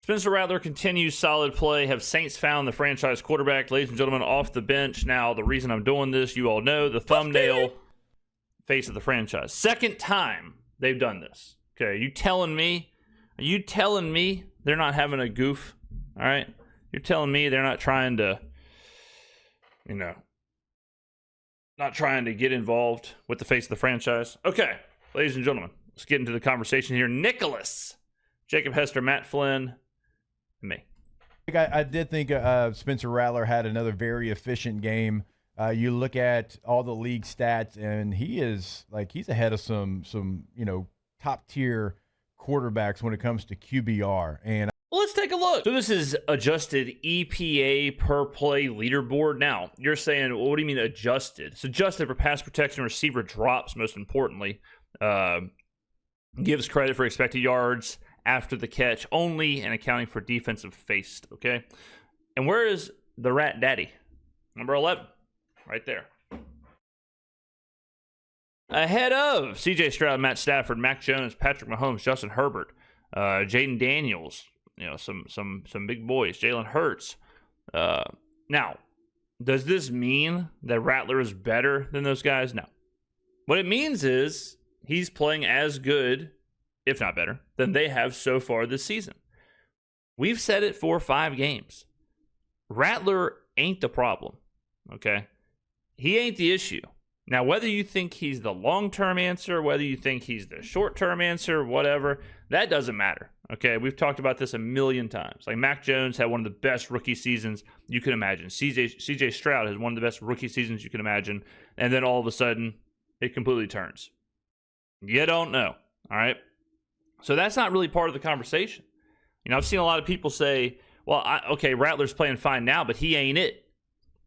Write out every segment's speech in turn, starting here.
Spencer Rattler continues solid play. Have Saints found the franchise quarterback? Ladies and gentlemen, off the bench. Now, the reason I'm doing this, you all know, the thumbnail, face of the franchise. Second time they've done this. Okay, are you telling me they're not having a goof? All right? You're telling me they're not trying to, not trying to get involved with the face of the franchise? Okay, ladies and gentlemen, let's get into the conversation here. Nicholas, Jacob Hester, Matt Flynn, and me. I did think Spencer Rattler had another very efficient game. You look at all the league stats, and he's ahead of some top tier quarterbacks when it comes to QBR. And well, let's take a look. So this is adjusted EPA per play leaderboard. Now, you're saying, well, what do you mean adjusted? It's adjusted for pass protection, receiver drops, most importantly. Gives credit for expected yards after the catch only, and accounting for defensive faced, okay? And where is the Rat Daddy? Number 11, right there. Ahead of C.J. Stroud, Matt Stafford, Mac Jones, Patrick Mahomes, Justin Herbert, Jaden Daniels, some big boys, Jalen Hurts. Now, does this mean that Rattler is better than those guys? No. What it means is he's playing as good, if not better, than they have so far this season. We've said it for 5 games. Rattler ain't the problem, okay? He ain't the issue. Now, whether you think he's the long-term answer, whether you think he's the short-term answer, whatever, that doesn't matter, okay? We've talked about this a million times. Like, Mac Jones had one of the best rookie seasons you can imagine. C.J. Stroud has one of the best rookie seasons you can imagine. And then all of a sudden, it completely turns. You don't know, all right? So that's not really part of the conversation. I've seen a lot of people say, well, okay, Rattler's playing fine now, but he ain't it.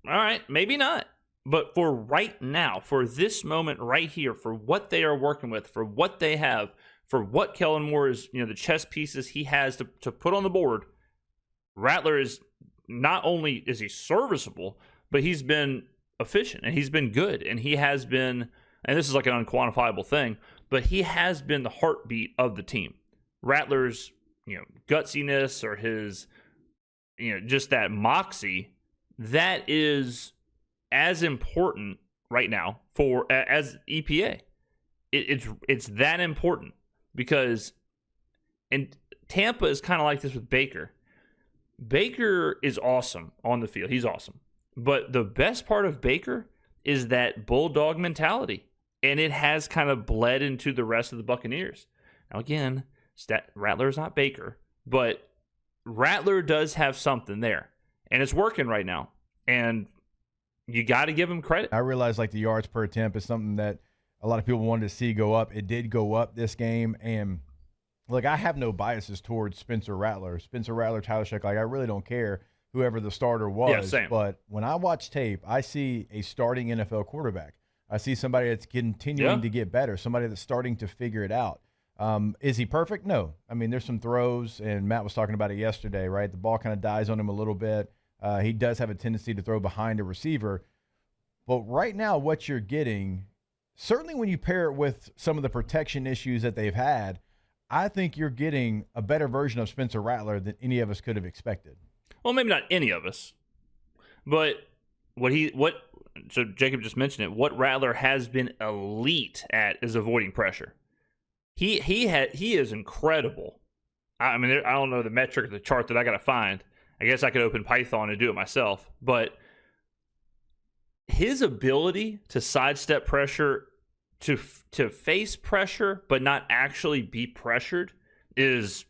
All right, maybe not. But for right now, for this moment right here, for what they are working with, for what they have, for what Kellen Moore is, the chess pieces he has to put on the board, Rattler is not only is he serviceable, but he's been efficient and he's been good. And he has been, and this is like an unquantifiable thing, but he has been the heartbeat of the team. Rattler's, gutsiness or his, just that moxie, that is as important right now as EPA. It's that important because, and Tampa is kind of like this with Baker. Baker is awesome on the field. He's awesome. But the best part of Baker is that bulldog mentality. And it has kind of bled into the rest of the Buccaneers. Now, again, Rattler is not Baker, but Rattler does have something there. And it's working right now. And you got to give him credit. I realize the yards per attempt is something that a lot of people wanted to see go up. It did go up this game. And, I have no biases towards Spencer Rattler. Tyler Sheck, I really don't care whoever the starter was. Yeah, same. But when I watch tape, I see a starting NFL quarterback. I see somebody that's continuing to get better, somebody that's starting to figure it out. Is he perfect? No. There's some throws, and Matt was talking about it yesterday, right? The ball kind of dies on him a little bit. He does have a tendency to throw behind a receiver. But right now, what you're getting, certainly when you pair it with some of the protection issues that they've had, I think you're getting a better version of Spencer Rattler than any of us could have expected. Well, maybe not any of us, but so Jacob just mentioned it. What Rattler has been elite at is avoiding pressure. He is incredible. I don't know the metric or the chart that I got to find. I guess I could open Python and do it myself. But his ability to sidestep pressure, to face pressure, but not actually be pressured is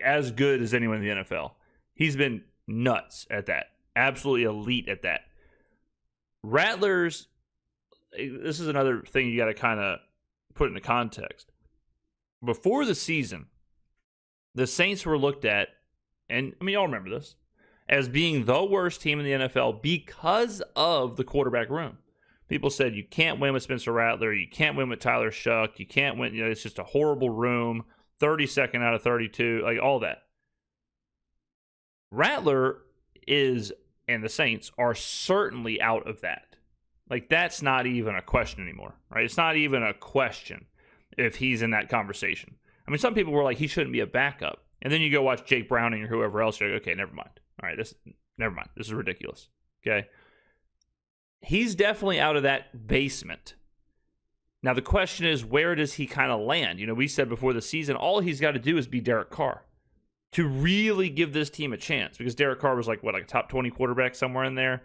as good as anyone in the NFL. He's been nuts at that. Absolutely elite at that. Rattler's, this is another thing you got to kind of put into context. Before the season, the Saints were looked at, and y'all remember this, as being the worst team in the NFL because of the quarterback room. People said you can't win with Spencer Rattler, you can't win with Tyler Shuck, you can't win, it's just a horrible room, 32nd out of 32, all that. Rattler is, and the Saints are certainly out of that. That's not even a question anymore, right? It's not even a question if he's in that conversation. Some people were like, he shouldn't be a backup. And then you go watch Jake Browning or whoever else. You're like, okay, never mind. All right, never mind. This is ridiculous. Okay. He's definitely out of that basement. Now, the question is, where does he kind of land? You know, we said before the season, all he's got to do is be Derek Carr to really give this team a chance, because Derek Carr was like a top 20 quarterback somewhere in there.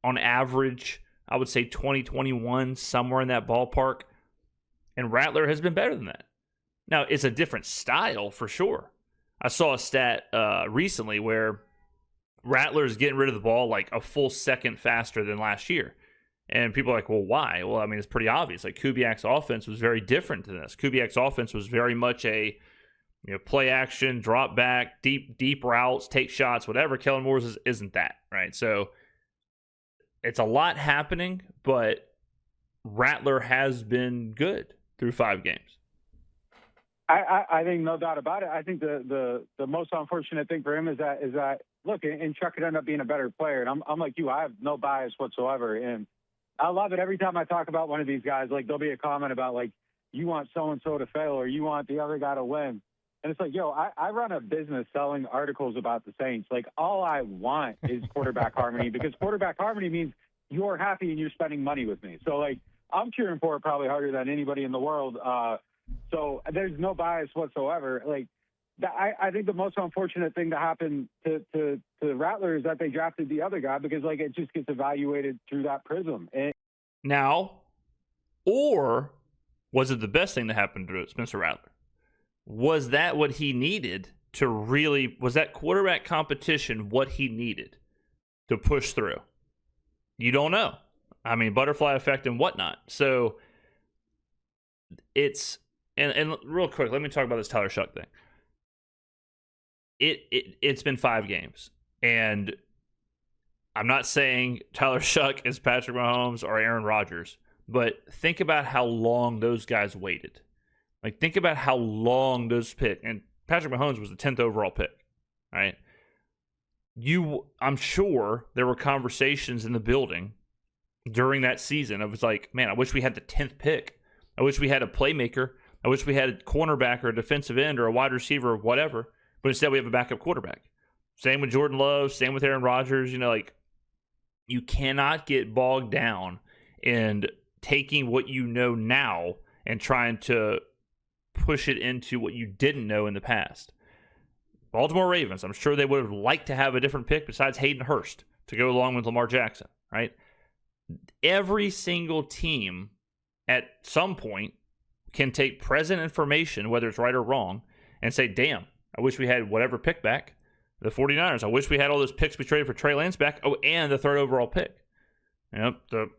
On average, I would say 2021, somewhere in that ballpark. And Rattler has been better than that. Now, it's a different style for sure. I saw a stat recently where Rattler is getting rid of the ball like a full second faster than last year. And people are like, well, why? Well, I mean, it's pretty obvious. Like, Kubiak's offense was very different than this. Kubiak's offense was very much a play action, drop back, deep routes, take shots, whatever. Kellen Moore's isn't that, right? So it's a lot happening, but Rattler has been good through 5 games. I think no doubt about it. I think the most unfortunate thing for him is that look, and Chuck could end up being a better player. And I'm like you, I have no bias whatsoever. And I love it every time I talk about one of these guys. Like, there'll be a comment about like, you want so and so to fail or you want the other guy to win. And it's like, yo, I run a business selling articles about the Saints. Like, all I want is quarterback harmony, because quarterback harmony means you're happy and you're spending money with me. So like, I'm cheering for it probably harder than anybody in the world. So there's no bias whatsoever. Like, I think the most unfortunate thing to happen to Rattler is that they drafted the other guy, because like, it just gets evaluated through that prism. Now, or was it the best thing that happened to Spencer Rattler? Was that what he needed to really, was that quarterback competition what he needed to push through? You don't know. I mean, butterfly effect and whatnot. So it's, and real quick, let me talk about this Tyler Shuck thing. It's been 5 games, and I'm not saying Tyler Shuck is Patrick Mahomes or Aaron Rodgers, but think about how long those guys waited. Like, think about how long those pick, and Patrick Mahomes was the 10th overall pick, right? I'm sure there were conversations in the building during that season of, it's like, man, I wish we had the 10th pick. I wish we had a playmaker. I wish we had a cornerback or a defensive end or a wide receiver or whatever, but instead we have a backup quarterback. Same with Jordan Love, same with Aaron Rodgers. You know, like, you cannot get bogged down in taking what you know now and trying to push it into what you didn't know in the past. Baltimore Ravens, I'm sure they would have liked to have a different pick besides Hayden Hurst to go along with Lamar Jackson, right? Every single team at some point can take present information, whether it's right or wrong, and say, damn, I wish we had whatever pick back. The 49ers, I wish we had all those picks we traded for Trey Lance back. Oh, and the 3rd overall pick. You know,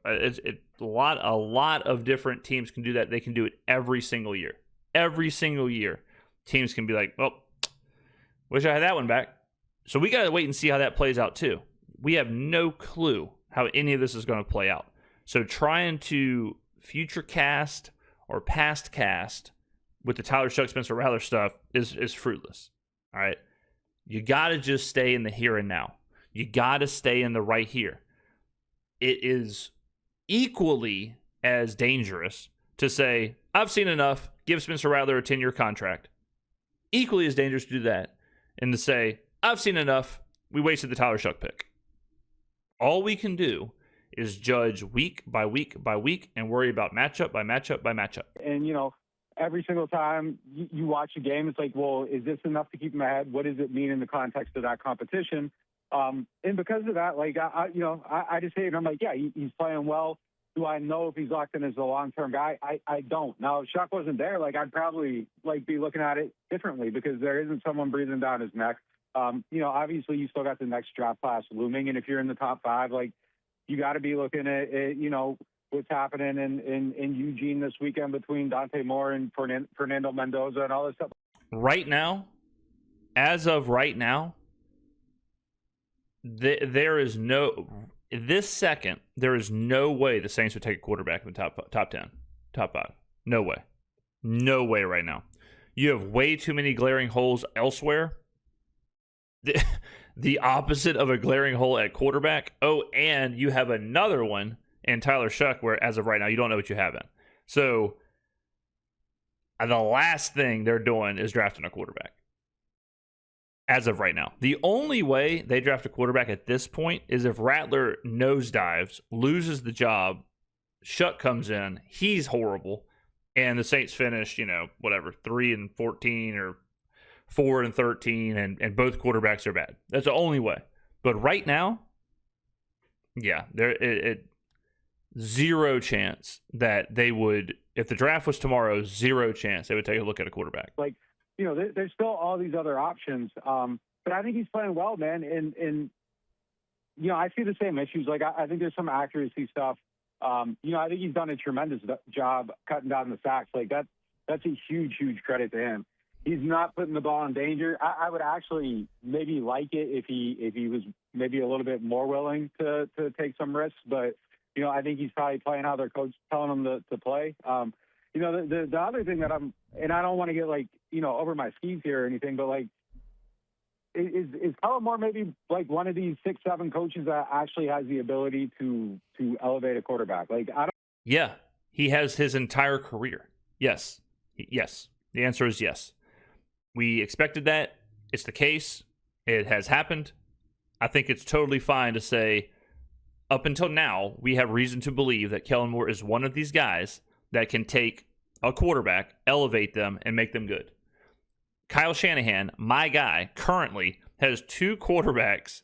it's a lot of different teams can do that. They can do it every single year. Every single year, teams can be like, well, wish I had that one back. So we got to wait and see how that plays out too. We have no clue how any of this is going to play out. So trying to future cast or past cast with the Tyler Shuck, Spencer Rattler stuff is fruitless. All right. You got to just stay in the here and now. You got to stay in the right here. It is equally as dangerous to say, I've seen enough, give Spencer Rattler a 10-year contract. Equally as dangerous to do that and to say, I've seen enough, we wasted the Tyler Shuck pick. All we can do is judge week by week by week and worry about matchup by matchup by matchup. And, you know, every single time you watch a game, it's like, well, is this enough to keep him ahead? What does it mean in the context of that competition? And because of that, like, I just say it. I'm like, yeah, he's playing well. Do I know if he's locked in as a long-term guy? I don't. Now, if Shuck wasn't there, like, I'd probably be looking at it differently, because there isn't someone breathing down his neck. You know, obviously you still got the next draft class looming. And if you're in the top 5, like, you got to be looking at, you know, what's happening in Eugene this weekend between Dante Moore and Fernando Mendoza and all this stuff. Right now, as of right now, there is no way the Saints would take a quarterback in the top 10, top 5. No way. No way right now. You have way too many glaring holes elsewhere. The opposite of a glaring hole at quarterback. Oh, and you have another one in Tyler Shuck where, as of right now, you don't know what you have in. So the last thing they're doing is drafting a quarterback. as of right now. The only way they draft a quarterback at this point is if Rattler nosedives, loses the job, Shuck comes in, he's horrible, and the Saints finish, 3-14 or 4-13, and both quarterbacks are bad. That's the only way. But right now, yeah, zero chance that they would, if the draft was tomorrow, zero chance they would take a look at a quarterback. There's still all these other options. But I think he's playing well, man. And I see the same issues. I think there's some accuracy stuff. I think he's done a tremendous job cutting down the sacks. That's a huge, huge credit to him. He's not putting the ball in danger. I would actually maybe like it if he was maybe a little bit more willing to take some risks. But, I think he's probably playing how their coach is telling him to play. The other thing that and I don't want to get over my skis here or anything, but is Kellen Moore maybe one of these 6-7 coaches that actually has the ability to elevate a quarterback? Yeah, he has his entire career. Yes. The answer is yes. We expected that. It's the case. It has happened. I think it's totally fine to say, up until now, we have reason to believe that Kellen Moore is one of these guys that can take a quarterback, elevate them, and make them good. Kyle Shanahan, my guy, currently has 2 quarterbacks,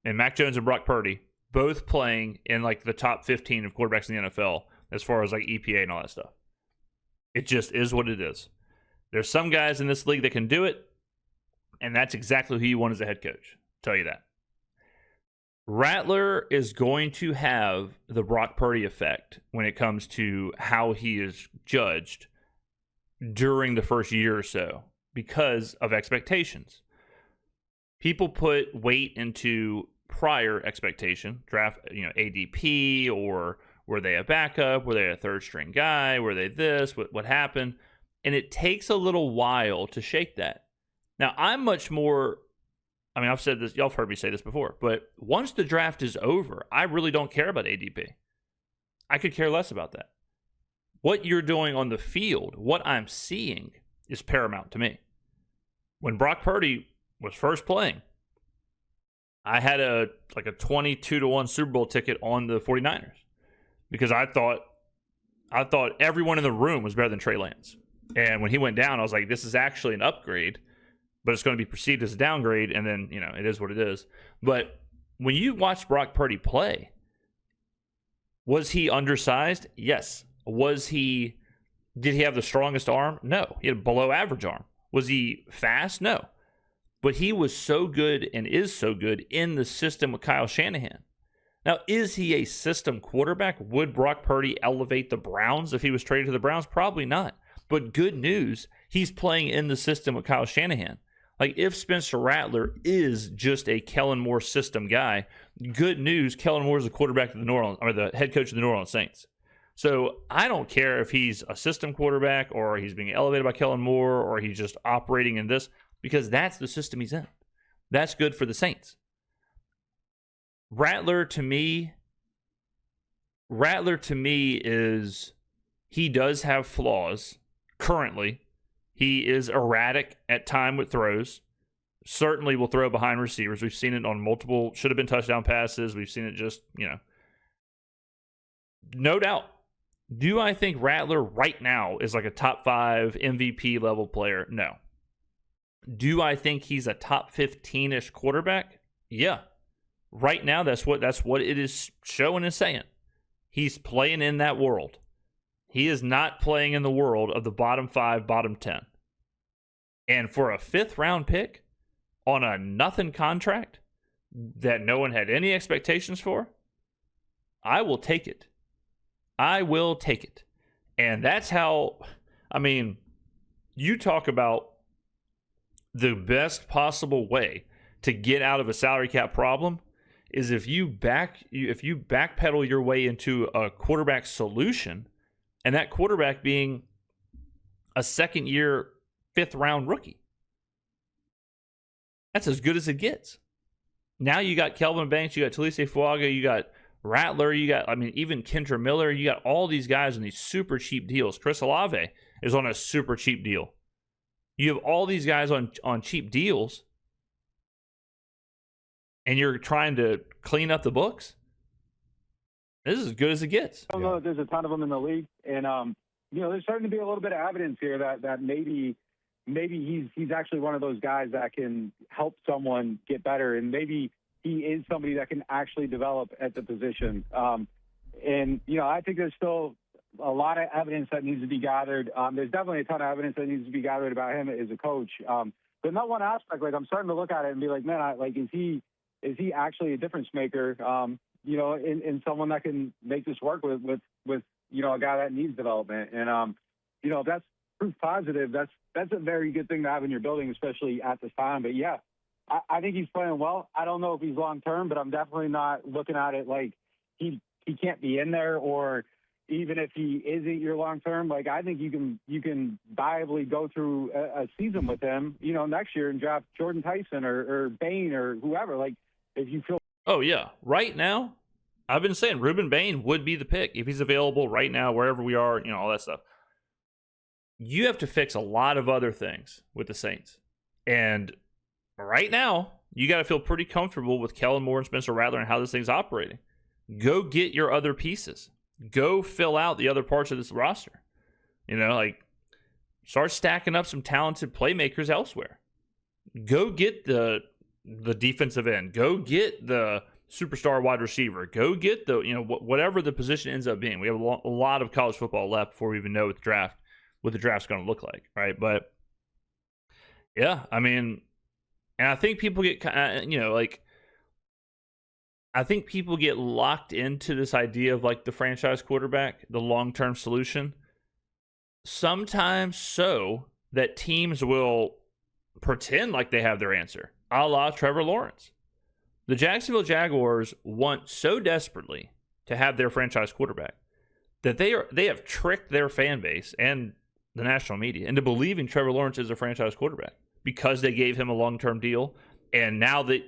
and Mac Jones and Brock Purdy, both playing in the top 15 of quarterbacks in the NFL as far as EPA and all that stuff. It just is what it is. There's some guys in this league that can do it, and that's exactly who you want as a head coach. I'll tell you that. Rattler is going to have the Brock Purdy effect when it comes to how he is judged during the first year or so because of expectations. People put weight into prior expectation, draft, ADP, or were they a backup? Were they a third string guy? Were they this? What happened? And it takes a little while to shake that. Now, I'm much more, I've said this, y'all have heard me say this before, but once the draft is over, I really don't care about ADP. I could care less about that. What you're doing on the field, what I'm seeing, is paramount to me. When Brock Purdy was first playing, I had a 22-1 Super Bowl ticket on the 49ers because I thought everyone in the room was better than Trey Lance. And when he went down, I was like, this is actually an upgrade, but it's going to be perceived as a downgrade, and then, it is what it is. But when you watch Brock Purdy play, was he undersized? Yes. Did he have the strongest arm? No. He had a below average arm. Was he fast? No. But he was so good and is so good in the system with Kyle Shanahan. Now, is he a system quarterback? Would Brock Purdy elevate the Browns if he was traded to the Browns? Probably not. But good news, he's playing in the system with Kyle Shanahan. If Spencer Rattler is just a Kellen Moore system guy, good news, Kellen Moore is the quarterback of the head coach of the New Orleans Saints. So I don't care if he's a system quarterback or he's being elevated by Kellen Moore or he's just operating in this, because that's the system he's in. That's good for the Saints. Rattler to me is, he does have flaws currently. He is erratic at time with throws. Certainly will throw behind receivers. We've seen it on multiple should have been touchdown passes. We've seen it just, no doubt. Do I think Rattler right now is a top 5 MVP level player? No. Do I think he's a top 15-ish quarterback? Yeah. Right now, that's what it is showing and saying. He's playing in that world. He is not playing in the world of the bottom 5, bottom 10. And for a 5th-round pick on a nothing contract that no one had any expectations for, I will take it. I will take it. And that's how, you talk about the best possible way to get out of a salary cap problem is if you backpedal your way into a quarterback solution, and that quarterback being a second-year, 5th-round rookie. That's as good as it gets. Now you got Kelvin Banks, you got Talise Fuaga, you got Rattler, you got, even Kendra Miller, you got all these guys on these super cheap deals. Chris Olave is on a super cheap deal. You have all these guys on cheap deals, and you're trying to clean up the books. This is as good as it gets. I don't know if there's a ton of them in the league, and there's starting to be a little bit of evidence here that maybe he's actually one of those guys that can help someone get better, and maybe he is somebody that can actually develop at the position. I think there's still a lot of evidence that needs to be gathered. There's definitely a ton of evidence that needs to be gathered about him as a coach. But not one aspect, like I'm starting to look at it and be like, man, is he actually a difference maker? In someone that can make this work with a guy that needs development. And if that's proof positive, that's a very good thing to have in your building, especially at this time. But yeah, I think he's playing well. I don't know if he's long term, but I'm definitely not looking at it like he can't be in there, or even if he isn't your long term. Like, I think you can viably go through a season with him, next year and draft Jordan Tyson or Bain or whoever. Like, if you feel. Oh yeah, right now, I've been saying Ruben Bain would be the pick if he's available right now, wherever we are, all that stuff. You have to fix a lot of other things with the Saints, and right now, you got to feel pretty comfortable with Kellen Moore and Spencer Rattler and how this thing's operating. Go get your other pieces. Go fill out the other parts of this roster. Start stacking up some talented playmakers elsewhere. Go get the defensive end. Go get the superstar wide receiver. Go get the, whatever the position ends up being. We have a lot of college football left before we even know what the draft's going to look like, right? But yeah, and I think people get I think people get locked into this idea of like the franchise quarterback, the long-term solution. Sometimes so that teams will pretend like they have their answer, a la Trevor Lawrence. The Jacksonville Jaguars want so desperately to have their franchise quarterback that they have tricked their fan base and the national media into believing Trevor Lawrence is a franchise quarterback because they gave him a long-term deal, and now they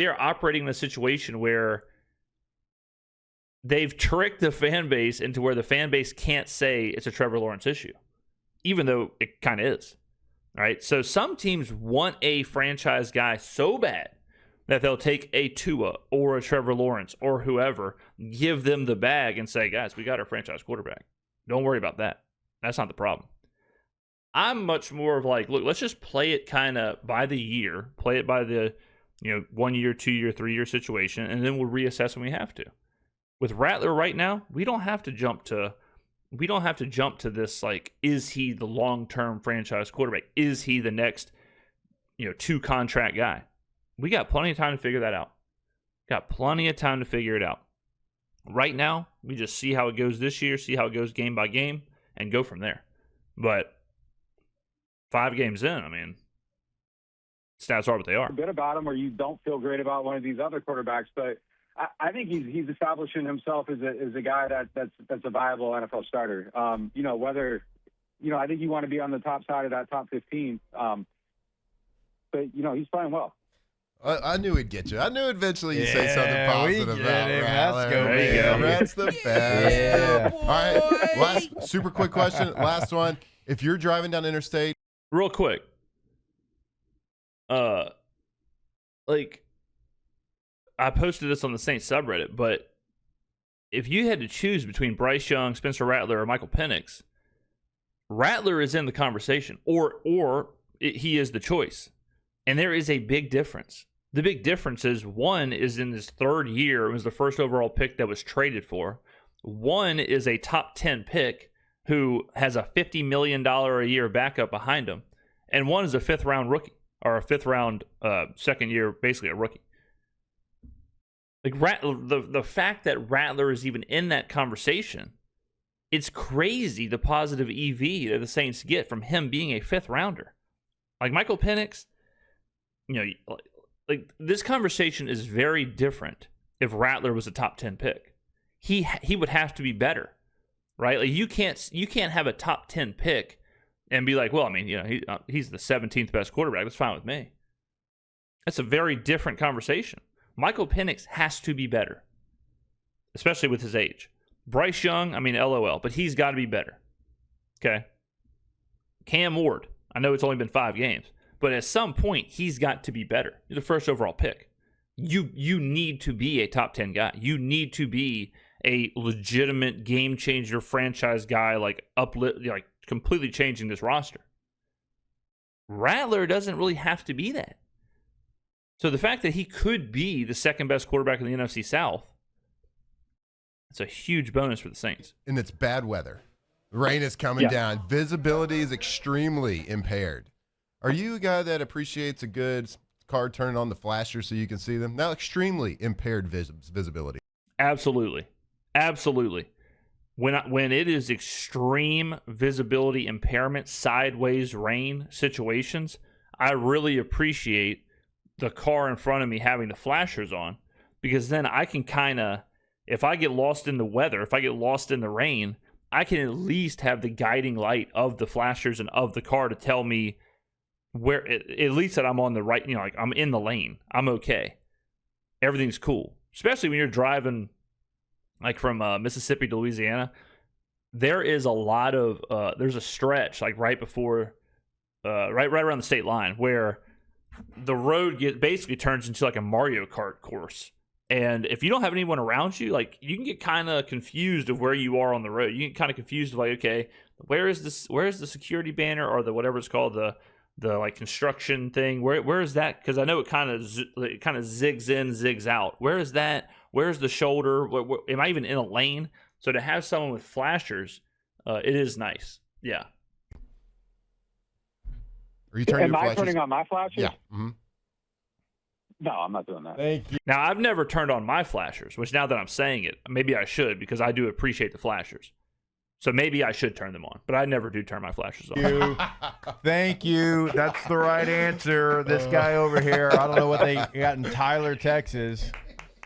are operating in a situation where they've tricked the fan base into where the fan base can't say it's a Trevor Lawrence issue, even though it kind of is. Right? So some teams want a franchise guy so bad that they'll take a Tua or a Trevor Lawrence or whoever, give them the bag and say, guys, we got our franchise quarterback. Don't worry about that. That's not the problem. I'm much more of like, look, let's just play it kind of by the year, play it by the 1 year, 2 year, 3 year situation, and then we'll reassess when we have to. With Rattler right now, we don't have to jump to this, like, is he the long-term franchise quarterback? Is he the next, 2 contract guy? We got plenty of time to figure that out. Got plenty of time to figure it out. Right now, we just see how it goes this year, see how it goes game by game, and go from there. But 5 games in, stats are what they are. A bit about him, or you don't feel great about one of these other quarterbacks, but I think he's establishing himself as a guy that's a viable NFL starter. Whether I think you want to be on the top side of that top 15. But he's playing well. I knew he'd get you. I knew eventually you'd say something positive about Rattler. There you go. That's the best. Yeah. All right, last super quick question. Last one. If you're driving down interstate, real quick. I posted this on the Saints subreddit, but if you had to choose between Bryce Young, Spencer Rattler, or Michael Penix, Rattler is in the conversation, or he is the choice. And there is a big difference. The big difference is one is in his 3rd year. It was the first overall pick that was traded for. One is a top 10 pick who has a $50 million a year backup behind him. And one is a 5th round rookie, or a 5th round second year, basically a rookie. Like the fact that Rattler is even in that conversation, it's crazy the positive EV that the Saints get from him being a 5th rounder. Like Michael Penix, this conversation is very different if Rattler was a top 10 pick. He would have to be better, right? Like you can't have a top 10 pick and be like, well, he's the 17th best quarterback. That's fine with me. That's a very different conversation. Michael Penix has to be better, especially with his age. Bryce Young, LOL, but he's got to be better. Okay. Cam Ward, I know it's only been 5 games, But at some point, he's got to be better. You're the first overall pick. You need to be a top 10 guy. You need to be a legitimate game changer franchise guy, like completely changing this roster. Rattler doesn't really have to be that. So the fact that he could be the second best quarterback in the NFC South, it's a huge bonus for the Saints. And it's bad weather. Rain is coming down. Visibility is extremely impaired. Are you a guy that appreciates a good card turning on the flasher so you can see them? Now, extremely impaired visibility. Absolutely. When it is extreme visibility impairment, sideways rain situations, I really appreciate the car in front of me having the flashers on, because then I can kind of, if I get lost in the weather, if I get lost in the rain, I can at least have the guiding light of the flashers and of the car to tell me where, at least that I'm on the right, like I'm in the lane. I'm okay. Everything's cool. Especially when you're driving like from Mississippi to Louisiana. There is a lot of, there's a stretch like right before, right around the state line where the road basically turns into like a Mario Kart course. And if you don't have anyone around you, like you can get kind of confused of where you are on the road. You get kind of confused of like, okay, where is the security banner or the whatever it's called, the like construction thing? Where is that? Because I know it kind of zigs in, zigs out. Where is that? Where's the shoulder? Where, am I even in a lane? So to have someone with flashers, it is nice. Yeah. Are you turning Am your I flashes? turning on my flashers? Yeah. Mm-hmm. No, I'm not doing that. Thank you. Now, I've never turned on my flashers, which now that I'm saying it, maybe I should, because I do appreciate the flashers. So maybe I should turn them on, but I never do turn my flashers on. Thank you. That's the right answer. This guy over here, I don't know what they got in Tyler, Texas.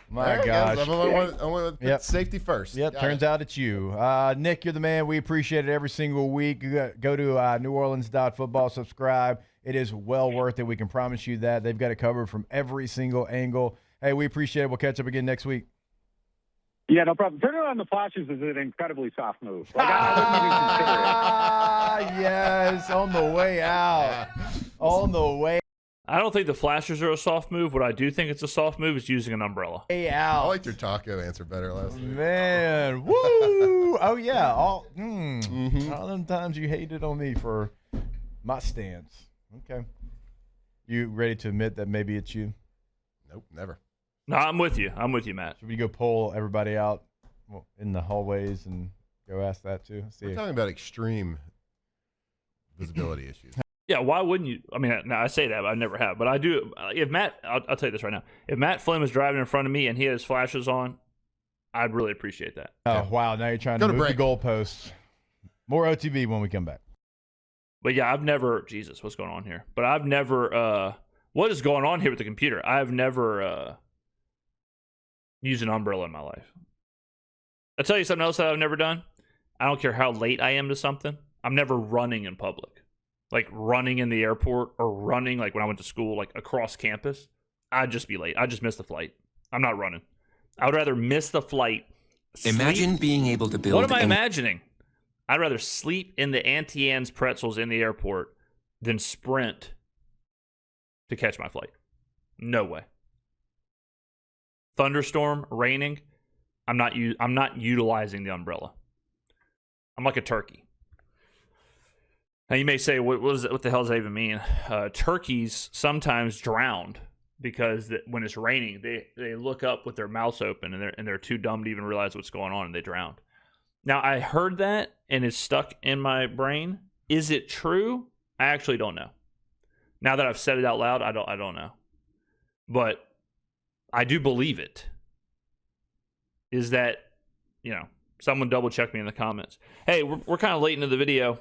My gosh. I want safety first. Yep, turns out it's you. Nick, you're the man. We appreciate it every single week. Go to neworleans.football, subscribe. It is well worth it. We can promise you that. They've got it covered from every single angle. Hey, we appreciate it. We'll catch up again next week. Yeah, no problem. Turning on the flashes is an incredibly soft move. Like, I wouldn't even consider it. Yes, on the way out. On the way I don't think the flashers are a soft move. What I do think it's a soft move is using an umbrella. out. I liked your taco answer better last week. Man, woo! Oh, yeah. All them times you hated on me for my stance. Okay. You ready to admit that maybe it's you? Nope, never. No, I'm with you. I'm with you, Matt. Should we go poll everybody out in the hallways and go ask that too? We're talking about extreme visibility issues. Yeah, why wouldn't you? I mean, now I say that, but I never have. But I do. If Matt, I'll tell you this right now. If Matt Flynn was driving in front of me and he has flashes on, I'd really appreciate that. Oh, wow. Now you're trying to move the goalposts. More OTB when we come back. But yeah, I've never, Jesus, what's going on here? But I've never, what is going on here with the computer? I've never used an umbrella in my life. I'll tell you something else that I've never done. I don't care how late I am to something. I'm never running in public. Like running in the airport or running like when I went to school, like across campus. I'd just be late. I'd just miss the flight. I'm not running. I would rather miss the flight. Imagine being able to build. What am I imagining? I'd rather sleep in the Auntie Anne's pretzels in the airport than sprint to catch my flight. No way. Thunderstorm, raining. I'm not utilizing the umbrella. I'm like a turkey. Now you may say, what the hell does that even mean? Turkeys sometimes drowned because when it's raining, they look up with their mouths open and they're too dumb to even realize what's going on and they drowned. Now I heard that and it's stuck in my brain. Is it true? I actually don't know. Now that I've said it out loud, I don't know. But I do believe it. Is that, someone double check me in the comments. Hey, we're kind of late into the video.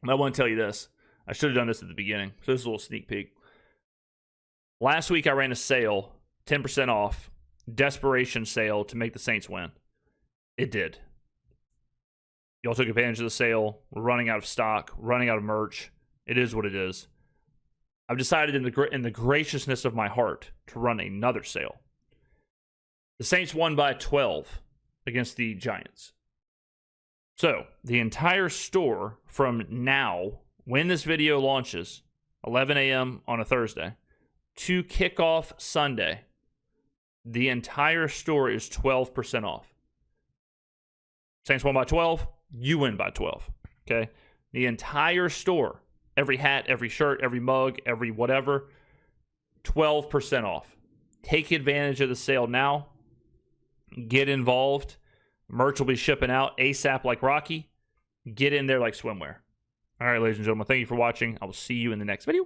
I want to tell you this. I should have done this at the beginning. So this is a little sneak peek. Last week I ran a sale, 10% off, desperation sale to make the Saints win. It did. Y'all took advantage of the sale. We're running out of stock, running out of merch. It is what it is. I've decided in the graciousness of my heart to run another sale. The Saints won by 12 against the Giants. So, the entire store from now, when this video launches, 11 a.m. on a Thursday, to kickoff Sunday, the entire store is 12% off. Saints won by 12, you win by 12. Okay? The entire store, every hat, every shirt, every mug, every whatever, 12% off. Take advantage of the sale now. Get involved. Merch will be shipping out ASAP like Rocky. Get in there like swimwear. All right, ladies and gentlemen, thank you for watching. I will see you in the next video.